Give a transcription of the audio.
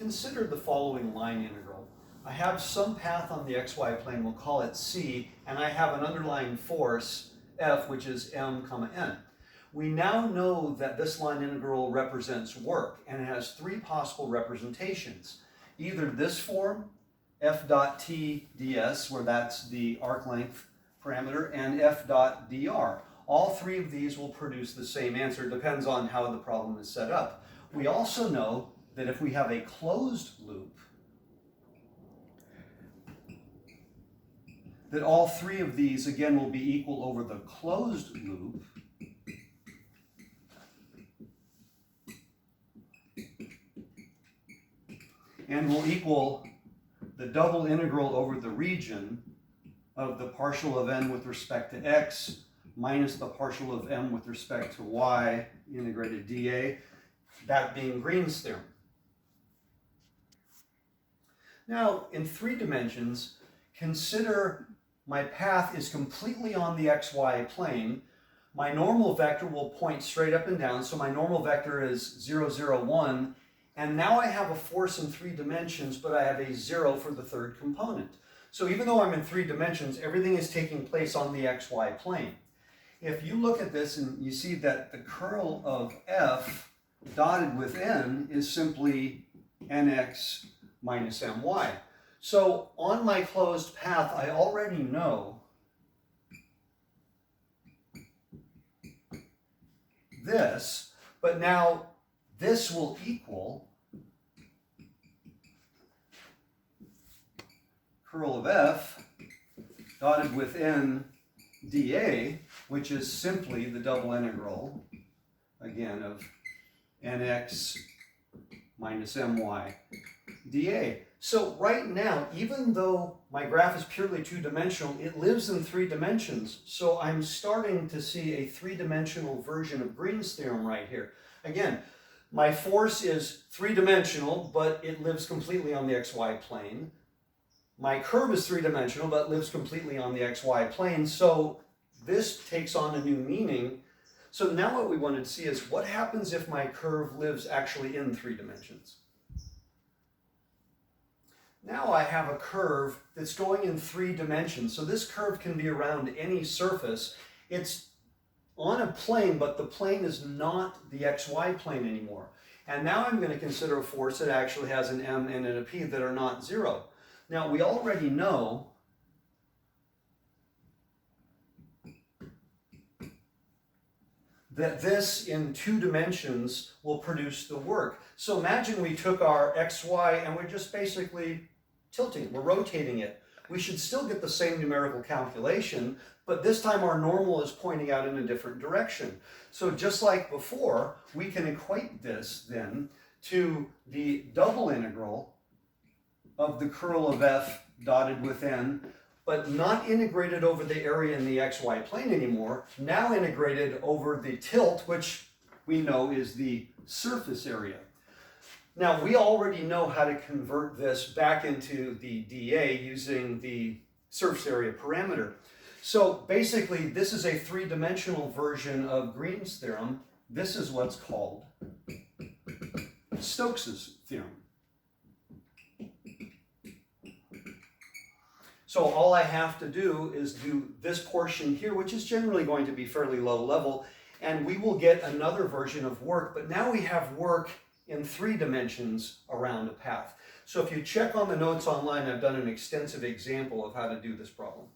consider the following line integral. I have some path on the xy plane, we'll call it c, and I have an underlying force, F, which is m comma n. We now know that this line integral represents work, and it has three possible representations. Either this form, f dot t ds, where that's the arc length parameter, and f dot dr. All three of these will produce the same answer. It depends on how the problem is set up. We also know that if we have a closed loop, that all three of these, again, will be equal over the closed loop. And will equal the double integral over the region of the partial of n with respect to x minus the partial of m with respect to y integrated dA, that being Green's theorem. Now, in 3 dimensions, consider my path is completely on the xy plane. My normal vector will point straight up and down, so my normal vector is 0, 0, 1. And now I have a force in 3 dimensions, but I have a 0 for the third component. So even though I'm in 3 dimensions, everything is taking place on the xy plane. If you look at this and you see that the curl of f dotted with n is simply nx minus my. So on my closed path, I already know this, but now this will equal curl of f dotted with n dA, which is simply the double integral, again, of nx minus my dA. So right now, even though my graph is purely 2-dimensional, it lives in 3 dimensions. So I'm starting to see a 3-dimensional version of Green's theorem right here. Again, my force is 3-dimensional, but it lives completely on the xy plane. My curve is 3-dimensional, but lives completely on the xy plane. So this takes on a new meaning. So now what we wanted to see is what happens if my curve lives actually in 3 dimensions. Now I have a curve that's going in 3 dimensions. So this curve can be around any surface. It's on a plane, but the plane is not the xy plane anymore. And now I'm going to consider a force that actually has an m and a p that are not 0. Now we already know that this in 2 dimensions will produce the work. So imagine we took our xy and we're just basically tilting it, we're rotating it. We should still get the same numerical calculation, but this time our normal is pointing out in a different direction. So just like before, we can equate this then to the double integral of the curl of f dotted with n, but not integrated over the area in the xy plane anymore, now integrated over the tilt, which we know is the surface area. Now, we already know how to convert this back into the dA using the surface area parameter. So basically, this is a 3-dimensional version of Green's theorem. This is what's called Stokes' theorem. So all I have to do is do this portion here, which is generally going to be fairly low level, and we will get another version of work, but now we have work in 3 dimensions around a path. So if you check on the notes online, I've done an extensive example of how to do this problem.